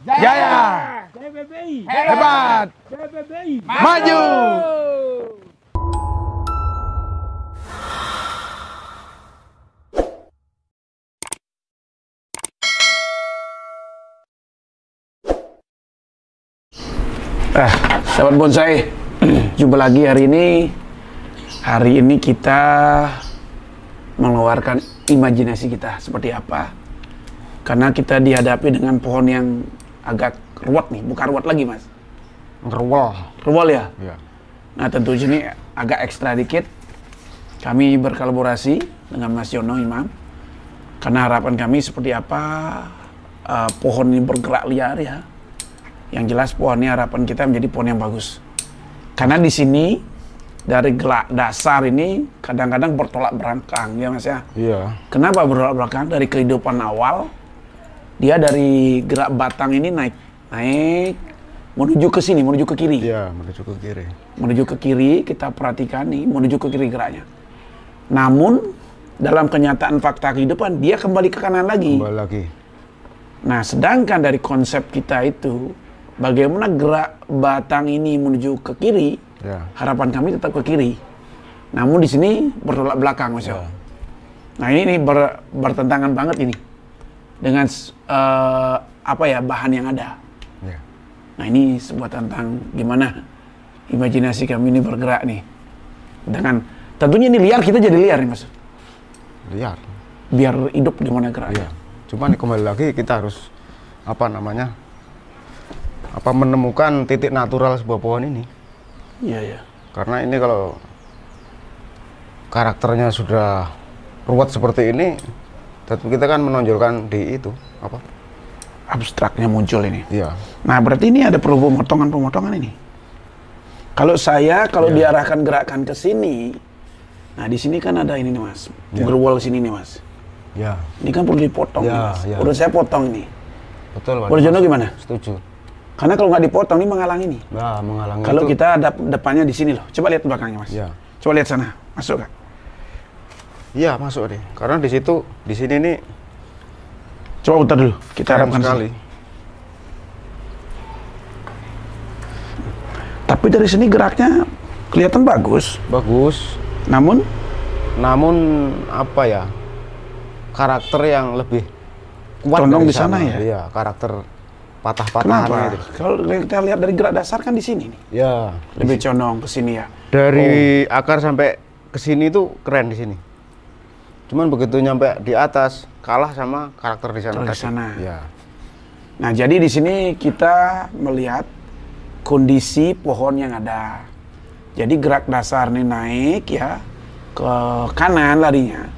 Jaya. PBBI Hebat. PBBI Maju. Sahabat bonsai, jumpa lagi hari ini. Hari ini kita mengeluarkan imajinasi kita seperti apa. Karena kita dihadapi dengan pohon yang agak ruwet nih, bukan ruwet lagi mas. Ruwel ya? Iya. Nah tentu ini agak ekstra dikit. Kami berkolaborasi dengan Mas Yono Imam. Karena harapan kami seperti apa pohon ini bergerak liar ya. Yang jelas pohonnya harapan kita menjadi pohon yang bagus. Karena di sini dari gerak dasar ini kadang-kadang bertolak belakang ya mas ya. Iya. Kenapa bertolak belakang? Dari kehidupan awal dia dari gerak batang ini naik menuju ke sini, menuju ke kiri. Iya, menuju ke kiri. Menuju ke kiri kita perhatikan nih, menuju ke kiri geraknya. Namun dalam kenyataan fakta kehidupan dia kembali ke kanan lagi. Kembali lagi. Nah, sedangkan dari konsep kita itu bagaimana gerak batang ini menuju ke kiri, Ya. harapan kami tetap ke kiri. Namun di sini bertolak belakang, Mas. Ya. Nah, ini bertentangan banget ini dengan bahan yang ada. Ya. Nah, ini sebuah tentang gimana imajinasi kami ini bergerak nih. Dengan tentunya ini liar, kita jadi liar nih, Mas. Liar. Biar hidup gimana geraknya. Iya. Cuman kembali lagi kita harus menemukan titik natural sebuah pohon ini. Iya, iya. Karena ini kalau karakternya sudah ruwet seperti ini, tentu kita kan menonjolkan di itu Abstraknya muncul ini. Iya. Nah, berarti ini ada perlu pemotongan-pemotongan ini. Kalau diarahkan gerakan ke sini, nah di sini kan ada ini nih mas, gerwol sini nih mas. Ya. Ini kan perlu dipotong nih, Ya, mas. ya. Udah saya potong ini. Betul, Pak. Menurut Jono gimana? Setuju. Karena kalau nggak dipotong ini menghalangi nih. Nah, menghalangi Kalau itu. kita ada depannya di sini loh. Coba lihat belakangnya mas. Ya. Coba lihat sana, masuk kan? Iya, masuk deh. Karena di sini nih Coba putar dulu. Kita keren harapkan sekali. sini. Tapi dari sini geraknya kelihatan bagus. Bagus. Namun karakter yang lebih kuat condong dari di sana ya? Iya, karakter patah-patahannya Kenapa? itu. Kalau kita lihat dari gerak dasar kan di sini nih. Ya, Lebih condong ke sini ya. dari akar sampai ke sini itu keren di sini. Cuman begitu nyampe di atas kalah sama karakter di sana. Di tadi. sana. Ya. Nah, jadi di sini kita melihat kondisi pohon yang ada. Jadi gerak dasar ini naik ya ke kanan larinya.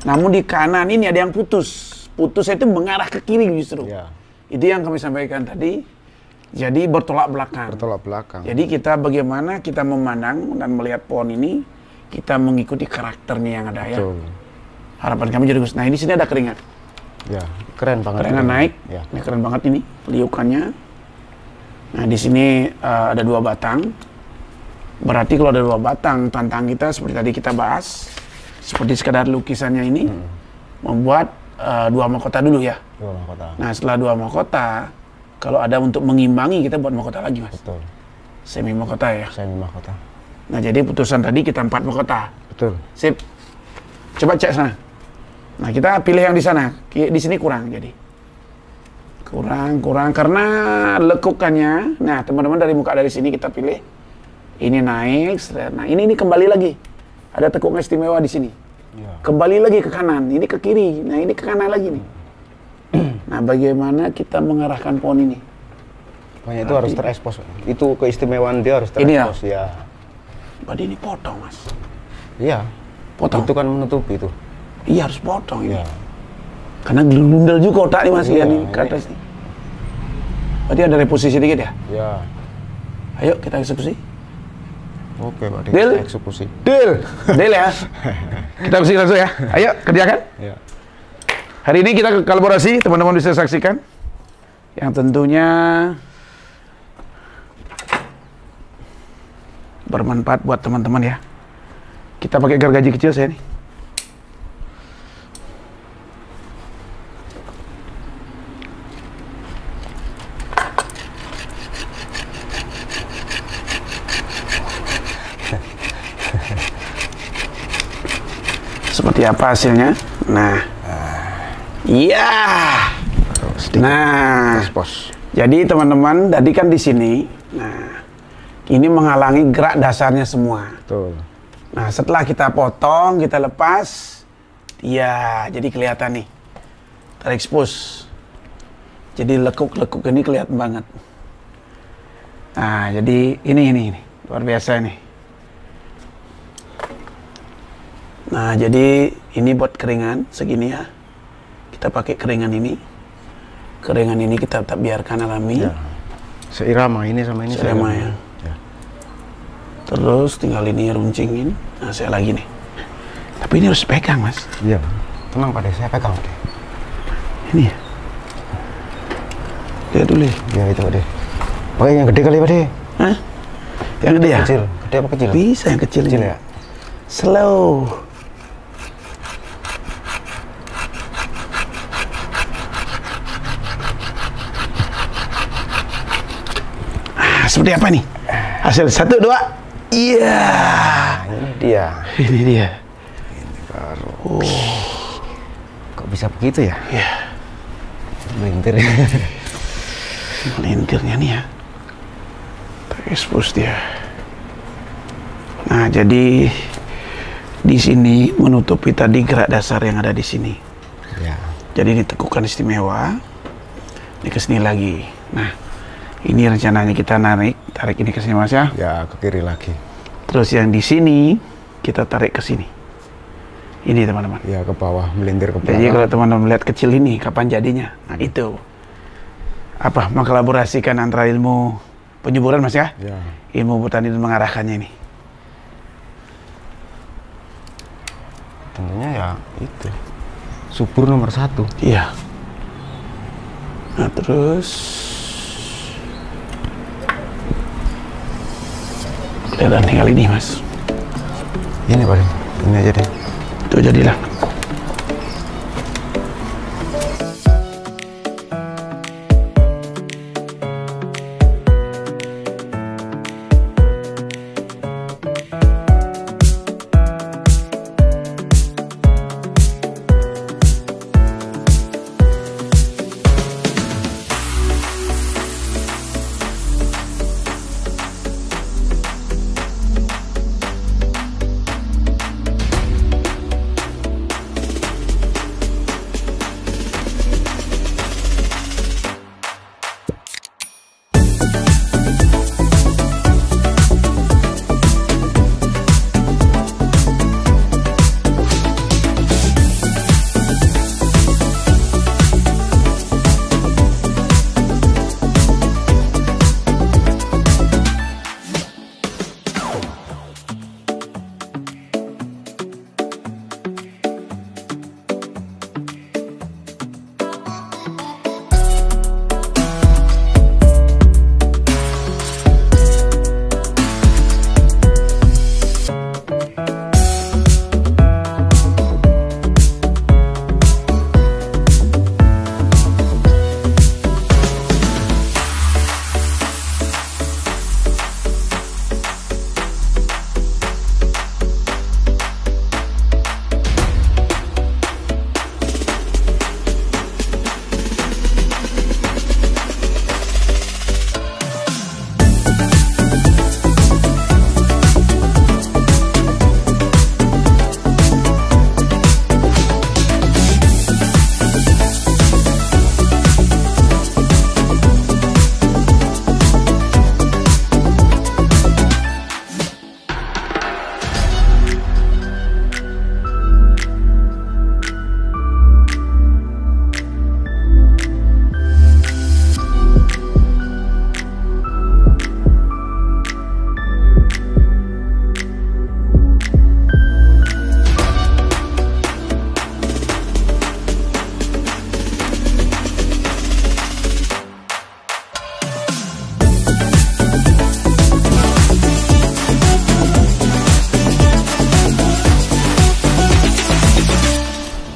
Namun di kanan ini ada yang putus. Putusnya itu mengarah ke kiri justru. Ya. Itu yang kami sampaikan tadi. Jadi bertolak belakang. Bertolak belakang. Jadi kita bagaimana kita memandang dan melihat pohon ini, kita mengikuti karakternya yang ada ya. Betul. Harapan kami jadi bagus. Nah, di sini ada keringat. Ya, keren banget. Keringat naik. Ya. Ini keren banget ini liukannya. Nah, di sini ada 2 batang. Berarti kalau ada 2 batang, tantangan kita seperti tadi kita bahas, seperti sekadar lukisannya ini, membuat 2 mahkota dulu ya. 2 mahkota. Nah, setelah 2 mahkota, kalau ada untuk mengimbangi, kita buat mahkota lagi, Mas. Betul. Semi mahkota ya. Semi mahkota. Nah, jadi putusan tadi kita 4 mahkota. Betul. Sip. Coba cek sana. Nah, kita pilih yang di sana. Di sini kurang jadi. Kurang karena lekukannya. Nah, teman-teman dari sini kita pilih. Ini naik. Nah, ini kembali lagi. Ada tekuk istimewa di sini. Ya. Kembali lagi ke kanan. Ini ke kiri. Nah, ini ke kanan lagi nih. Nah, bagaimana kita mengarahkan pohon ini? Makanya itu harus terekspos. Itu keistimewaan dia harus Ini ya? terekspos ya. Berarti ini potong, Mas. Iya. Potong. Itu kan menutupi itu. Iya, harus potong ini. Iya. Karena gelundal juga otak nih Mas, Iya, lihat nih ke ini. atas nih. Berarti ada reposisi dikit ya? Ya. Ayo kita eksekusi. Oke, Pak. Deal? Eksekusi. Deal. Deal ya. Kita eksekusi langsung ya. Ayo kerjakan. Ya. Hari ini kita kolaborasi, teman-teman bisa saksikan. Yang tentunya bermanfaat buat teman-teman ya. Kita pakai gergaji kecil saya nih. seperti apa hasilnya. Nah, iya. Nah, pos. jadi teman-teman, tadi kan di sini. Nah, ini menghalangi gerak dasarnya semua. Betul. Nah, setelah kita potong, kita lepas, ya, jadi kelihatan nih, terekspos. Jadi lekuk-lekuk ini kelihatan banget. Nah, jadi ini luar biasa ini. Nah, jadi ini buat keringan segini ya. Kita pakai keringan ini. Keringan ini kita tetap biarkan alami. Ya. Seirama ini sama ini. Seirama ya. Ya. Terus tinggal ini runcingin. Nah, saya lagi nih. Tapi ini harus pegang, Mas. Iya. Tenang Pak De, saya pegang Pak De. Ini ya. Lihat dulu ya. Ya itu Pak De. Pakai yang gede kali Pak De. Hah? Yang gede ya? Kecil. Gede apa kecil? Bisa yang kecil, Kecil ini. ya. Slow. Seperti apa nih? Hasil 1, 2. Iya. Nah, ini dia. Ini dia. Ini baru. Kok bisa begitu ya? Iya. Melintir. Melintirnya nih ya. Terekspos dia. Nah, jadi di sini menutupi tadi gerak dasar yang ada di sini. Ya. Jadi ini tekukan istimewa. Ini ke sini lagi. Nah, ini rencananya kita tarik ini ke sini Mas ya. Ya, ke kiri lagi. Terus yang di sini kita tarik ke sini. Ini teman-teman. Ya, ke bawah, melintir ke belakang. Jadi kalau teman-teman melihat kecil ini kapan jadinya? Nah, itu. Apa mengkolaborasikan antara ilmu penyuburan Mas ya? Ya. Ilmu botani dan mengarahkannya ini. Tentunya ya itu. Subur nomor 1. Iya. Nah, terus kelihatan tinggal ini Mas. Ini Pak De. Ini aja deh. Itu jadilah.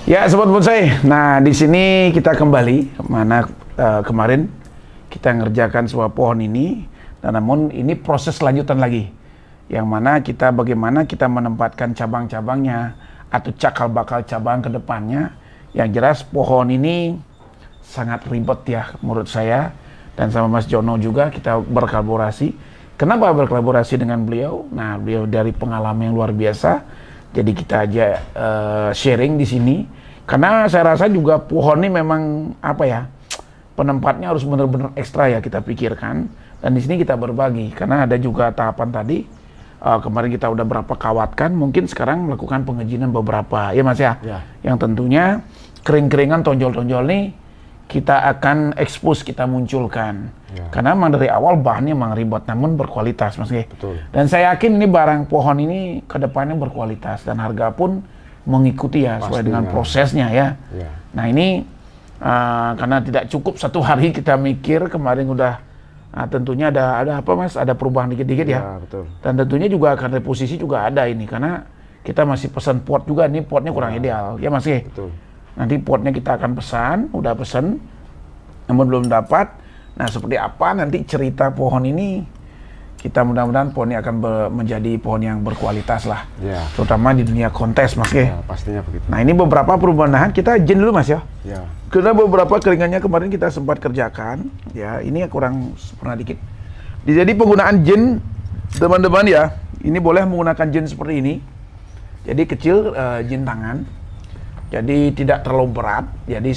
Ya, sobat bonsai. Nah, di sini kita kembali mana kemarin kita ngerjakan sebuah pohon ini, dan namun ini proses lanjutan lagi, yang mana kita bagaimana kita menempatkan cabang-cabangnya atau cakal bakal cabang ke depannya. Yang jelas pohon ini sangat ribet ya menurut saya, dan sama Mas Jono juga kita berkolaborasi. Kenapa berkolaborasi dengan beliau? Nah, beliau dari pengalaman yang luar biasa, jadi kita aja sharing di sini. Karena saya rasa juga pohon ini memang apa ya, penempatnya harus benar-benar ekstra ya kita pikirkan. Dan di sini kita berbagi, karena ada juga tahapan tadi, kemarin kita udah berapa kawatkan, mungkin sekarang melakukan pengejinan beberapa, ya Mas ya? Ya. Yang tentunya kering-keringan, tonjol-tonjol nih, kita akan expose, kita munculkan. Ya. Karena memang dari awal bahannya memang ribet, namun berkualitas Mas Ge. Betul. Dan saya yakin ini barang pohon ini kedepannya berkualitas, dan harga pun mengikuti ya, sesuai dengan prosesnya ya. Ya. Nah ini, karena tidak cukup satu hari kita mikir, kemarin udah tentunya ada apa Mas, ada perubahan dikit-dikit ya. Ya, betul. Dan tentunya juga akan reposisi juga ada ini, karena kita masih pesan pot juga, ini potnya kurang ideal ya Mas Ge. Betul. Nanti potnya kita akan pesan, udah pesan, namun belum dapat. Nah seperti apa nanti cerita pohon ini, kita mudah-mudahan pohon ini akan menjadi pohon yang berkualitas lah. Ya. Terutama di dunia kontes Mas Ge. Ya, pastinya begitu. Nah ini beberapa perubahan, kita izin dulu Mas ya. Ya. Karena beberapa keringannya kemarin kita sempat kerjakan, ya ini kurang sempurna dikit. Jadi penggunaan jin, teman-teman ya, ini boleh menggunakan jin seperti ini. Jadi kecil, jin tangan, jadi tidak terlalu berat. Jadi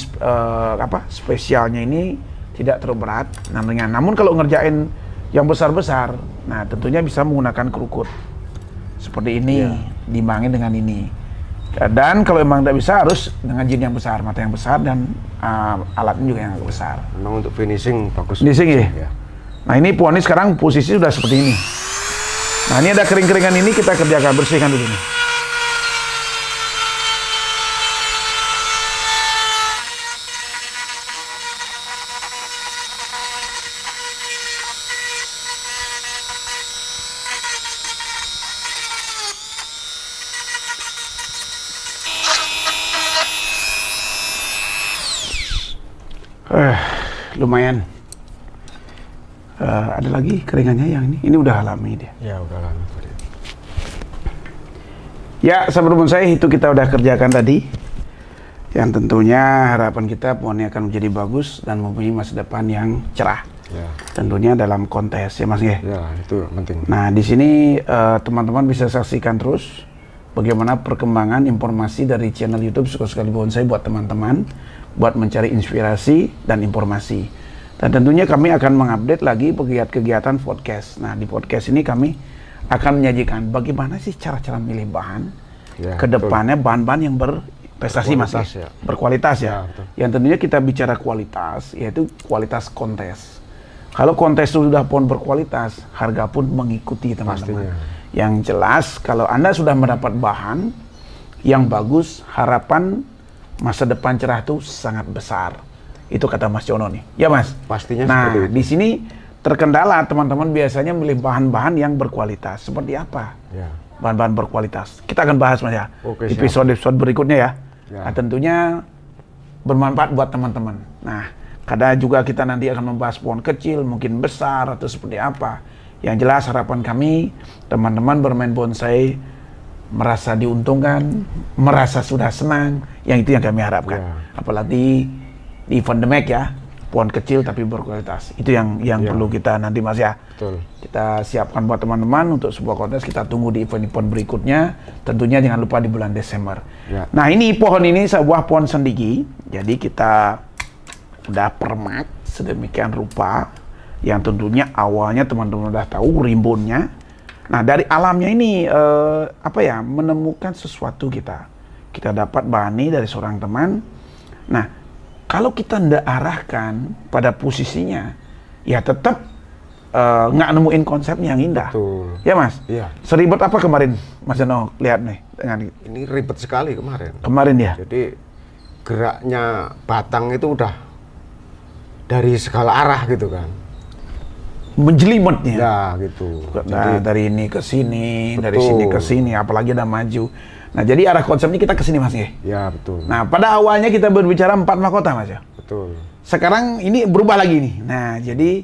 spesialnya ini tidak terlalu berat, ringan. Namun kalau ngerjain yang besar-besar, nah tentunya bisa menggunakan kerukut seperti ini, diimbangin dengan ini. Dan kalau memang tidak bisa, harus dengan jin yang besar, mata yang besar, dan alatnya juga yang agak besar. Memang untuk finishing bagus. Finishing ya? Ya. Nah ini pohon ini sekarang posisi sudah seperti ini. Nah ini ada kering-keringan ini, kita kerjakan, bersihkan dulu nih. Lumayan. Ada lagi keringannya yang ini udah alami dia. Ya, udah lama tadi. Ya, sahabat saya, itu kita udah kerjakan tadi. Yang tentunya harapan kita pohonnya akan menjadi bagus dan mempunyai masa depan yang cerah. Ya. Tentunya dalam kontes ya Mas ya. Ya, itu penting. Nah, di sini teman-teman bisa saksikan terus bagaimana perkembangan informasi dari channel YouTube Suka Sekali Bonsai buat teman-teman, buat mencari inspirasi dan informasi. Dan tentunya kami akan mengupdate lagi kegiatan podcast. Nah, di podcast ini kami akan menyajikan bagaimana sih cara-cara milih bahan ke depannya, bahan-bahan yang berprestasi Mas ya. Berkualitas ya. Yang tentunya kita bicara kualitas, yaitu kualitas kontes. Kalau kontes itu sudah pohon berkualitas, harga pun mengikuti teman-teman. Yang jelas kalau Anda sudah mendapat bahan yang bagus, harapan masa depan cerah itu sangat besar. Itu kata Mas Jono nih. Ya Mas? Pastinya nah, seperti itu. di sini terkendala teman-teman biasanya milih bahan-bahan yang berkualitas. Seperti apa? Ya. Bahan-bahan berkualitas. Kita akan bahas Mas ya. Oke, episode berikutnya ya. Ya. Nah, tentunya bermanfaat buat teman-teman. Nah, kadang juga kita nanti akan membahas pohon kecil, mungkin besar atau seperti apa. Yang jelas harapan kami teman-teman bermain bonsai merasa diuntungkan, merasa sudah senang, yang itu yang kami harapkan. Ya. Apalagi di event The Mac ya, pohon kecil tapi berkualitas. Itu yang perlu kita nanti Mas ya. Betul. Kita siapkan buat teman-teman untuk sebuah kontes, kita tunggu di event-event berikutnya. Tentunya jangan lupa di bulan Desember. Ya. Nah ini pohon ini sebuah pohon sendigi, jadi kita udah permak sedemikian rupa, yang tentunya awalnya teman-teman udah tahu rimbunnya. Nah dari alamnya ini menemukan sesuatu kita dapat bahan ini dari seorang teman. Nah kalau kita ndak arahkan pada posisinya, ya tetap nggak nemuin konsepnya yang indah. Betul. Ya Mas? Iya. Seribet apa kemarin Mas Jono lihat nih dengan Ini ribet sekali kemarin. kemarin ya? Jadi geraknya batang itu udah dari segala arah gitu kan. Menjelimetnya. Ya gitu. Nah, dari ini ke sini, Betul. dari sini ke sini, apalagi ada maju. Nah, jadi arah konsepnya kita ke sini Mas ya. Ya betul. Nah, pada awalnya kita berbicara 4 mahkota Mas ya. Betul. Sekarang ini berubah lagi nih. Nah, jadi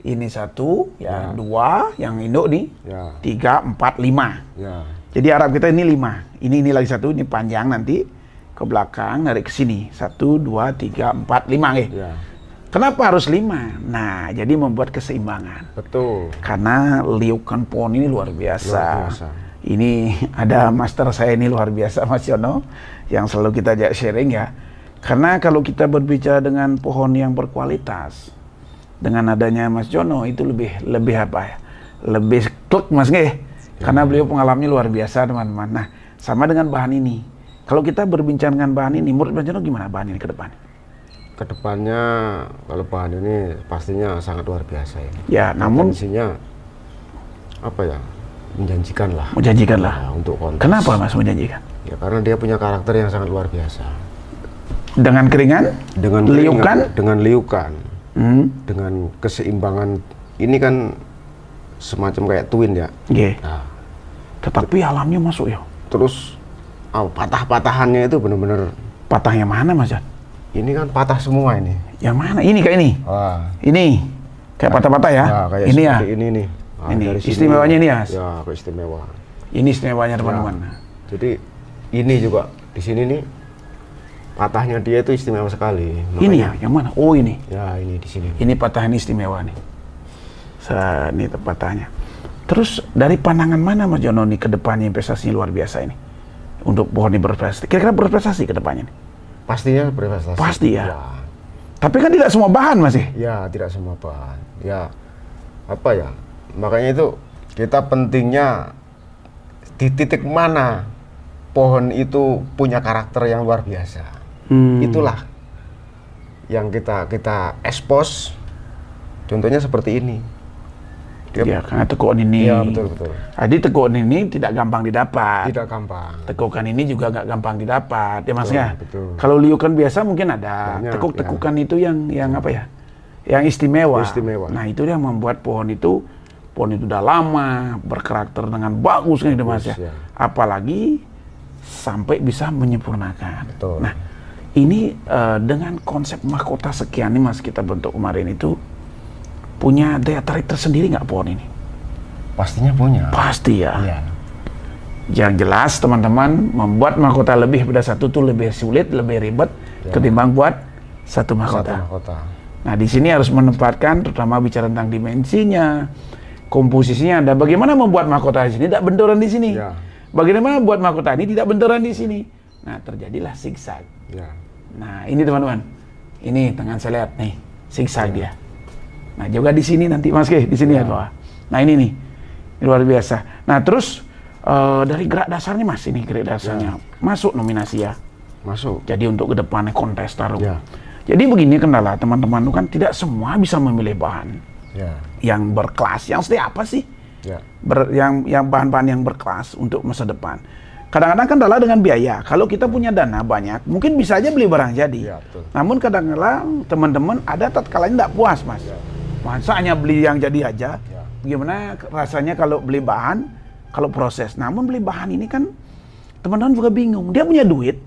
ini 1, ya 2, yang induk nih, Ya. 3, 4, 5. Ya. Jadi Arab kita ini 5. ini lagi satu, ini panjang nanti ke belakang, narik ke sini. 1, 2, 3, 4, 5 Ya. Kenapa harus 5? Nah, jadi membuat keseimbangan. Betul. Karena liukan pohon ini luar biasa. Luar biasa. Ini ada master saya ini luar biasa, Mas Yono, yang selalu kita ajak sharing ya. Karena kalau kita berbicara dengan pohon yang berkualitas, dengan adanya Mas Jono itu lebih apa ya? Lebih klik Mas nggih. Karena beliau pengalamannya luar biasa, teman-teman. Nah, sama dengan bahan ini. Kalau kita berbincang dengan bahan ini, menurut Mas Jono gimana bahan ini ke depan? Kedepannya kalau bahan ini pastinya sangat luar biasa ya. Ya, namun isinya apa ya? Menjanjikan lah. menjanjikan lah. Ya, untuk kontes. Kenapa Mas menjanjikan? Ya karena dia punya karakter yang sangat luar biasa. Dengan keringan, Dengan liukan, dengan liukan, hmm, dengan keseimbangan. Ini kan semacam kayak twin ya. nggih. Nah, Tetapi alamnya masuk ya. terus patah-patahannya itu benar-benar Patahnya mana Mas Jan? ini kan patah semua ini. Yang mana? Ini kayak ini. Wah. Ini kayak patah-patah ya. Nah, kayak Ini ya. seperti ini nih. Nah, Ini dari sini, istimewanya ini ya. Ya, istimewa. Ini istimewanya teman-teman. Ya. Jadi ini juga di sini nih patahnya dia itu istimewa sekali. Ini ya, yang mana? Oh ini. Ya ini di sini. Ini patah ini istimewa nih. Ini patahnya. Terus dari pandangan mana Mas Jono nih ke depannya investasinya luar biasa ini? Untuk pohon ini berprestasi. Kira-kira berprestasi ke depannya nih? Pastinya berprestasi. Pasti ya. Tapi kan tidak semua bahan Mas ya? Ya, tidak semua bahan. Ya, apa ya? Makanya itu kita pentingnya di titik mana pohon itu punya karakter yang luar biasa. Itulah yang kita expose. Contohnya seperti ini. Ya, karena tekuan ini. Iya, betul. Jadi tekuan ini tidak gampang didapat. Tidak gampang. Tekukan ini juga nggak gampang didapat, ya Mas ya. Betul. Kalau liukan biasa mungkin ada. Banyak, Tekuk-tekukan itu yang apa ya? Yang istimewa. Istimewa. Nah, itu yang membuat pohon itu udah lama, berkarakter dengan bagus kan itu Mas ya. Ya. Apalagi sampai bisa menyempurnakan. Betul. Nah, ini dengan konsep mahkota sekian nih Mas kita bentuk kemarin itu punya daya tarik tersendiri nggak pohon ini? Pastinya punya. Pasti ya. Iya. Yang jelas teman-teman membuat mahkota lebih pada satu tuh lebih sulit, lebih ribet ketimbang buat satu mahkota. Nah di sini harus menempatkan, terutama bicara tentang dimensinya, komposisinya, dan bagaimana membuat mahkota di sini tidak benturan di sini. Ya. Bagaimana membuat mahkota ini tidak benturan di sini. Nah terjadilah zigzag. Ya. Nah ini teman-teman, ini tangan saya lihat nih zigzag dia. Nah juga di sini nanti Mas Ke, di sini ya bawah. Nah ini nih luar biasa. Nah terus dari gerak dasarnya Mas, ini gerak dasarnya masuk nominasi ya. Masuk. Jadi untuk kedepannya kontes taruh. Ya. Jadi begini kendala teman-teman itu kan tidak semua bisa memilih bahan Ya. yang berkelas. Yang seperti apa sih? Ya. Yang bahan-bahan yang berkelas untuk masa depan. Kadang-kadang kendala dengan biaya. Kalau kita punya dana banyak, mungkin bisa aja beli barang jadi. Ya, betul. Namun kadang-kadang teman-teman ada tatkalanya tidak puas Mas. Ya. Masa hanya beli yang jadi aja? Ya. Bagaimana rasanya kalau beli bahan, kalau proses. Namun beli bahan ini kan teman-teman juga bingung. Dia punya duit,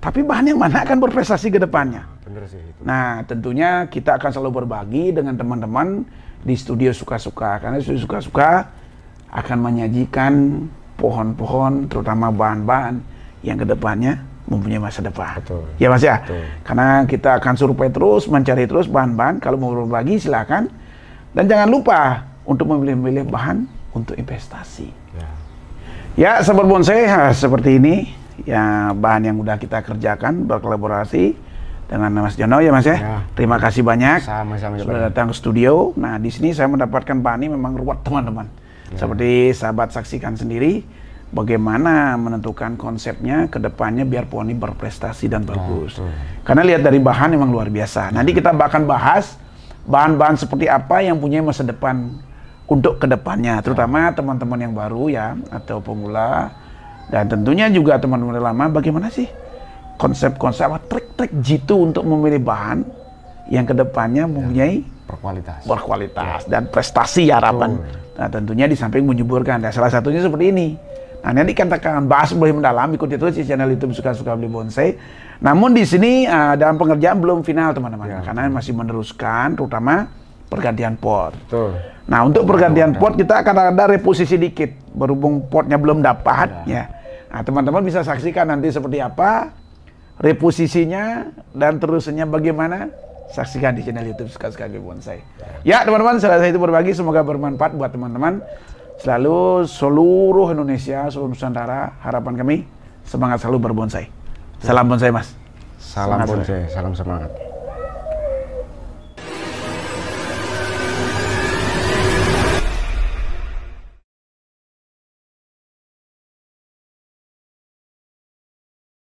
tapi bahan yang mana akan berprestasi ke depannya. Bener sih itu. Nah, tentunya kita akan selalu berbagi dengan teman-teman di studio Suka-Suka. Karena studio Suka-Suka akan menyajikan pohon-pohon, terutama bahan-bahan yang ke depannya mempunyai masa depan. Betul. Ya Mas ya? Betul. Karena kita akan survei terus, mencari terus bahan-bahan. Kalau mau berbagi silakan. Dan jangan lupa untuk memilih-milih bahan untuk investasi. Ya. Ya, sahabat bonsai, seperti ini ya bahan yang udah kita kerjakan berkolaborasi dengan Mas Jono ya Mas ya. Ya. Terima kasih banyak Sama-sama sudah datang ke studio. Nah, di sini saya mendapatkan bahan ini memang ruwet teman-teman. Ya. Seperti sahabat saksikan sendiri bagaimana menentukan konsepnya ke depannya biar pohon ini berprestasi dan bagus. betul. Karena lihat dari bahan memang luar biasa. Nanti kita akan bahas bahan-bahan seperti apa yang punya masa depan untuk kedepannya, terutama teman-teman yang baru ya atau pemula, dan tentunya juga teman-teman lama. Bagaimana sih konsep-konsep, trik-trik jitu untuk memilih bahan yang kedepannya mempunyai berkualitas dan prestasi harapan. Nah tentunya di samping menyuburkan. Nah, salah satunya seperti ini. Nah nanti katakan bahas lebih mendalam, ikuti terus di channel YouTube Suka-Suka Beli Bonsai. Namun di sini dalam pengerjaan belum final teman-teman, karena masih meneruskan, terutama pergantian pot. Betul. Nah untuk pergantian pot kita akan ada reposisi dikit, berhubung potnya belum dapat ya. Nah, teman-teman bisa saksikan nanti seperti apa reposisinya dan terusnya bagaimana. Saksikan di channel YouTube Suka-Suka Bonsai. Ya, teman-teman, selesai itu berbagi, semoga bermanfaat buat teman-teman. Selalu seluruh Indonesia, seluruh Nusantara, harapan kami semangat selalu berbonsai. Salam bonsai, Mas. Salam bonsai, salam semangat.